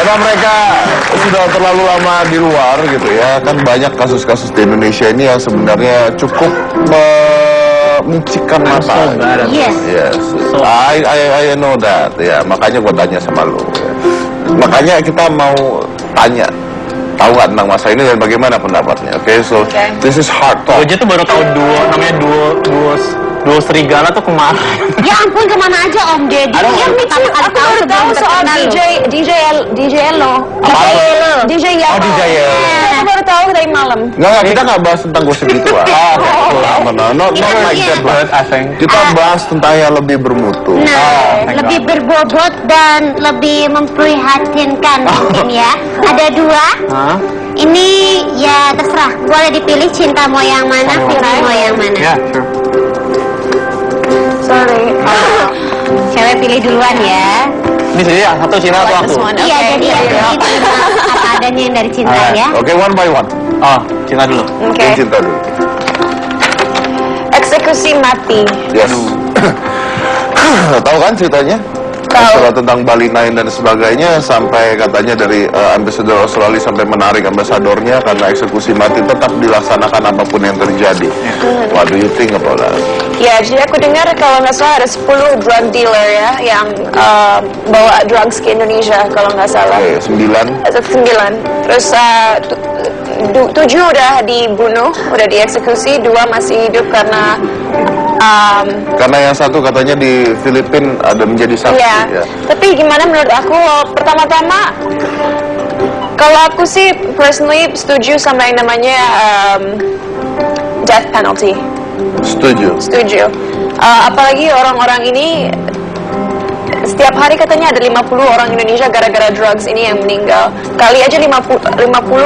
Karena mereka sudah terlalu lama di luar gitu ya, kan banyak kasus-kasus di Indonesia ini yang sebenarnya cukup mencikam mata. Yes. Yes. I know that. Ya, makanya gue tanya sama lu. Ya. Makanya kita mau tanya, tahu nggak tentang masa ini dan bagaimana pendapatnya? Oke, so this is hard talk. Gue aja tuh baru tahu namanya duo serigala tuh kemana? Ya ampun, kemana aja Om Deddy? Yang pertama kali tahu sebelum soal terkenal. DJ Elo. DJ Yellow. Oh, DJ Yellow. Aku baru tahu dari malam. Nggak, kita nggak bahas tentang gosip itu lah. Not like that, but kita bahas tentang yang lebih bermutu. Nah, lebih berbobot dan lebih memprihatinkan mungkin ya. Ada dua. Ini ya terserah, boleh dipilih cinta mau yang mana, film mau yang mana. Ya, sure. Sorry. Cewek pilih duluan ya. Ini sih satu Cina atau aku? Iya, jadi ya itu apa adanya yang dari cinta ya. Oke, one by one. Oh, Cina dulu. Oke. Cinta dulu. Eksekusi mati. Yes. Tahu kan ceritanya? Masalah tentang Bali 9 dan sebagainya, sampai katanya dari Ambassador Australia sampai menarik ambasadornya karena eksekusi mati tetap dilaksanakan apapun yang terjadi. What do you think about that? Ya, jadi aku dengar kalau nggak salah ada 10 drug dealer ya yang bawa drugs ke Indonesia kalau nggak salah. Oke, 9. Ada 9. Terus 7 udah dibunuh, udah dieksekusi, 2 masih hidup karena Karena yang satu katanya di Filipina ada menjadi saksi. ya. Tapi gimana menurut aku? Pertama-tama, kalau aku sih personally setuju sama yang namanya death penalty. Setuju. Apalagi orang-orang ini setiap hari katanya ada 50 orang Indonesia gara-gara drugs ini yang meninggal. Kali aja 50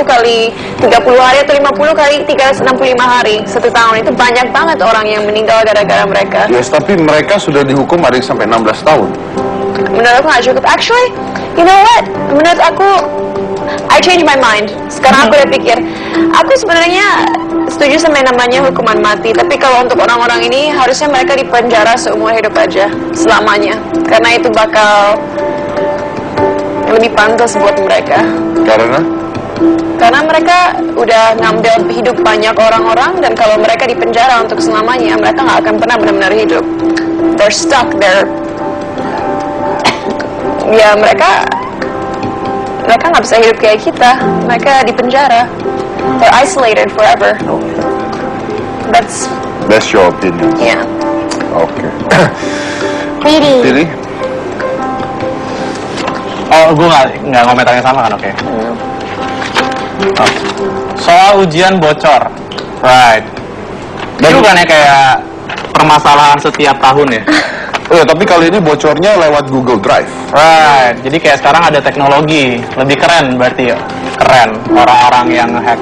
kali 30 hari atau 50 kali 365 hari 1 tahun, itu banyak banget orang yang meninggal gara-gara mereka. Yes, tapi mereka sudah dihukum ada yang sampai 16 tahun. Menurut aku nggak cukup. Actually, you know what? Menurut aku, I change my mind. Sekarang aku udah pikir, aku sebenarnya setuju sama yang namanya hukuman mati. Tapi kalau untuk orang-orang ini, harusnya mereka dipenjara seumur hidup aja, selamanya. Karena itu bakal lebih pantas buat mereka. Karena mereka udah ngambil hidup banyak orang-orang, dan kalau mereka dipenjara untuk selamanya, mereka nggak akan pernah benar-benar hidup. They're stuck there. Ya mereka nggak bisa hidup kayak kita. Mereka di penjara. They're isolated forever. That's your opinion. Yeah. Oke. Riri. Oh, gue nggak komentarnya sama kan? Oke. Oh. Soal ujian bocor, right? Dan bukannya kayak permasalahan setiap tahun ya? Oh ya, tapi kali ini bocornya lewat Google Drive. Right, jadi kayak sekarang ada teknologi lebih keren berarti ya, keren orang-orang yang hack.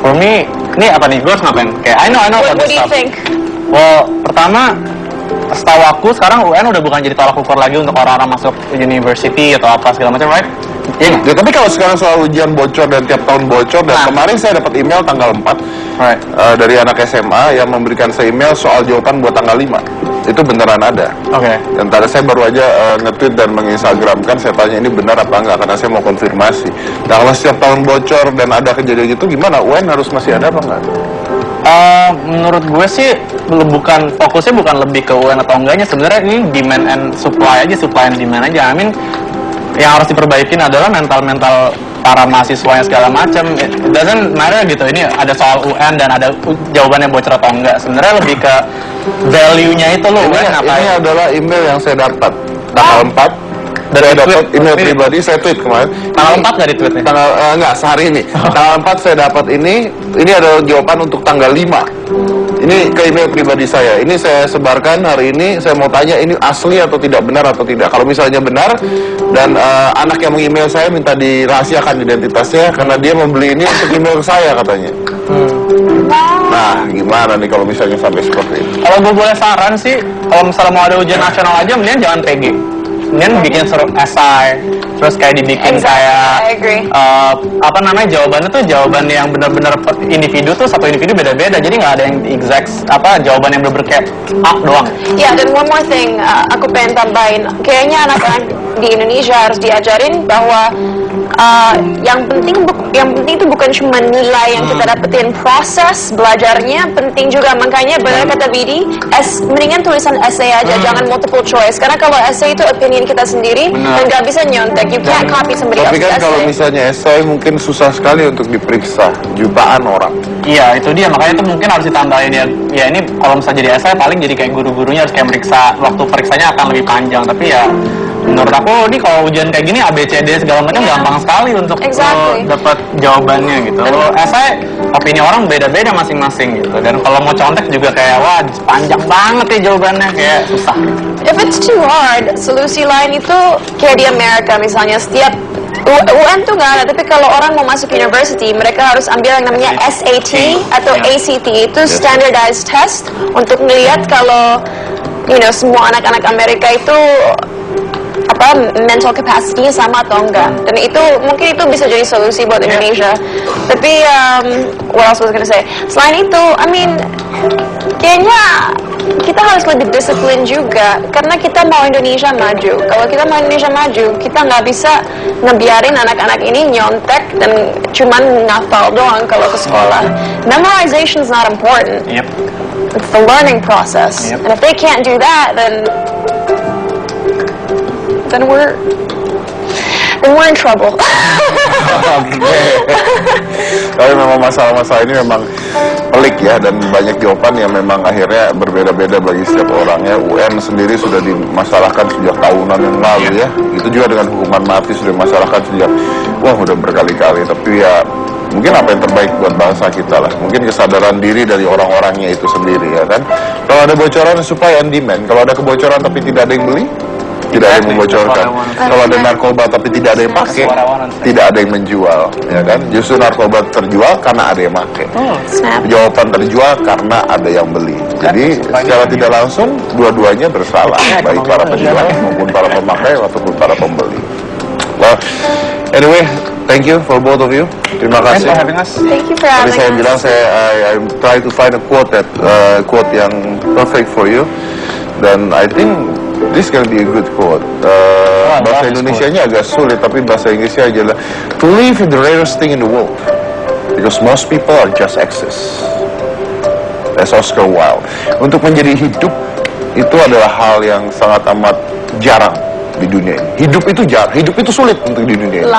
For me, ini apa nih? Gue harus ngapain? Kayak I know What about do this you stuff. think? Well, pertama, setahu aku sekarang UN udah bukan jadi tolak ukur lagi untuk orang-orang masuk university atau apa segala macam, right? Iya. Ya, tapi kalau sekarang soal ujian bocor dan tiap tahun bocor, dan kemarin saya dapat email tanggal 4 Right. Dari anak SMA yang memberikan saya email soal jawaban buat tanggal 5. Itu beneran ada. Oke. Dan tadi saya baru aja nge-tweet dan menginstagramkan, saya tanya ini benar apa enggak, karena saya mau konfirmasi. Nah, kalau setiap tahun bocor dan ada kejadian gitu, gimana? UN harus masih ada apa enggak? Menurut gue sih fokusnya bukan lebih ke UN atau enggaknya, sebenarnya ini demand and supply aja, supply and demand aja. I mean, yang harus diperbaikin adalah mental para mahasiswanya segala macam. It doesn't matter gitu. Ini ada soal UN dan ada jawabannya bocor atau enggak. Sebenarnya lebih ke value-nya itu loh. Ini adalah email yang saya dapat tanggal 4. Saya dapat email pribadi, saya tweet kemarin. Tanggal 4 nggak di tweetnya? Enggak, sehari ini. Tanggal 4 saya dapat ini adalah jawaban untuk tanggal 5. Ini ke email pribadi saya. Ini saya sebarkan hari ini. Saya mau tanya ini asli atau tidak, benar atau tidak. Kalau misalnya benar, dan anak yang meng-email saya minta dirahasiakan identitasnya karena dia membeli ini untuk email ke saya katanya. Nah, gimana nih kalau misalnya sampai seperti itu? Kalau gue boleh saran sih, kalau misalnya mau ada ujian nasional aja, mendingan jangan PG. Mendingan bikin suruh esai, terus kayak dibikin kayak I agree. Jawabannya tuh jawaban yang benar-benar individu tuh, satu individu beda-beda, jadi nggak ada yang exact jawaban yang benar-benar kayak doang. Ya, dan one more thing, aku pengen tambahin, kayaknya anak-anak di Indonesia harus diajarin bahwa yang penting itu bukan cuma nilai yang kita dapetin, proses belajarnya penting juga. Makanya benar kata Vidi, mendingan tulisan essay aja, jangan multiple choice, karena kalau essay itu opinion kita sendiri dan nggak bisa nyontek, you can't copy somebody Tapi else's kan kalau essay. misalnya essay mungkin susah sekali untuk diperiksa jutaan orang. Iya, itu dia, makanya itu mungkin harus ditambahin ya. Ya ini kalau misalnya jadi essay paling jadi kayak guru-gurunya harus kayak meriksa, waktu periksanya akan lebih panjang. Tapi ya menurut aku ini kalau ujian kayak gini ABCD segala macam gampang sekali untuk dapat jawabannya gitu. Kalau essay opini orang beda-beda masing-masing gitu. Dan kalau mau contek juga kayak wah panjang banget ya jawabannya, kayak susah. If it's too hard, solusi lain itu kayak di Amerika misalnya, setiap UN tuh nggak ada, tapi kalau orang mau masuk university, mereka harus ambil yang namanya SAT atau ACT, itu standardized test untuk melihat kalau semua anak-anak Amerika itu mental capacity-nya sama atau enggak. Dan itu mungkin itu bisa jadi solusi buat Indonesia. Tapi what else was I gonna say? Selain itu, kayaknya kita harus lebih disiplin juga, karena kita mau Indonesia maju. Kalau kita mau Indonesia maju, kita nggak bisa ngebiarin anak-anak ini nyontek dan cuman ngafal doang kalau ke sekolah. Memorization is not important. It's the learning process. And if they can't do that, then we're in trouble. Tapi memang masalah-masalah ini memang pelik ya, dan banyak jawaban yang memang akhirnya berbeda-beda bagi setiap orang ya. UN sendiri sudah dimasalahkan sejak tahunan yang lalu ya. Itu juga dengan hukuman mati sudah dimasalahkan sejak udah berkali-kali. Tapi ya mungkin apa yang terbaik buat bangsa kita lah. Mungkin kesadaran diri dari orang-orangnya itu sendiri ya kan. Kalau ada bocoran supply and demand. Kalau ada kebocoran tapi tidak ada yang beli, tidak ada yang membocorkan. Kalau ada narkoba tapi tidak ada yang pakai, tidak ada yang menjual, ya kan? Justru narkoba terjual karena ada yang pakai. Jawaban terjual karena ada yang beli. Jadi secara tidak langsung dua-duanya bersalah, baik para penjual maupun para pemakai ataupun para pembeli. Well, anyway, thank you for both of you. Terima kasih. Thank you for Tadi having saya us. bilang I try to find a quote yang perfect for you. Dan I think this can be a good quote. Bahasa Indonesianya agak sulit, tapi bahasa Inggrisnya adalah to live is the rarest thing in the world because most people are just excess. That's Oscar Wilde. Untuk menjadi hidup itu adalah hal yang sangat amat jarang di dunia ini. Hidup itu jarang, hidup itu sulit untuk di dunia ini.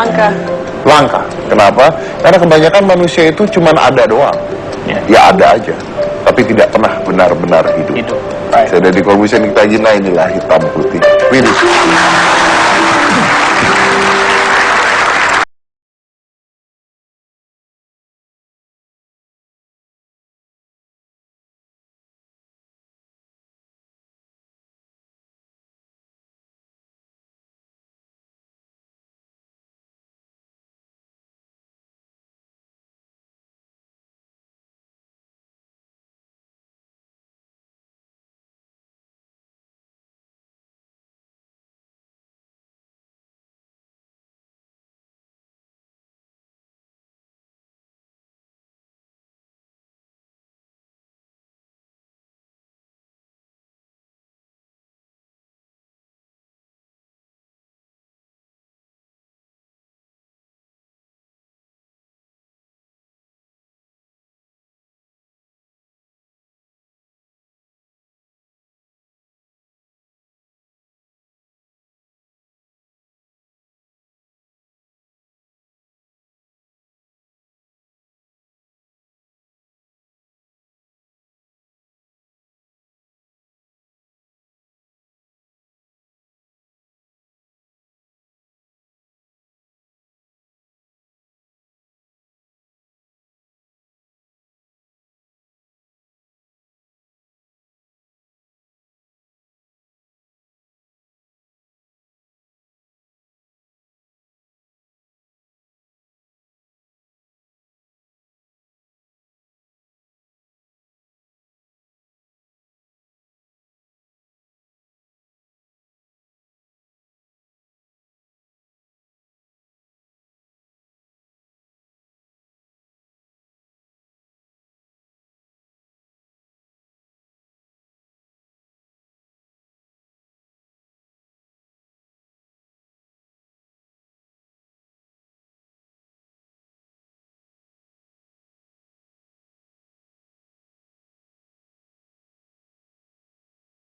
Langka. Kenapa? Karena kebanyakan manusia itu cuma ada doang. Ya ada aja, tapi tidak pernah benar-benar hidup. Saya Deddy Corbuzier, kita inilah hitam putih. Widih.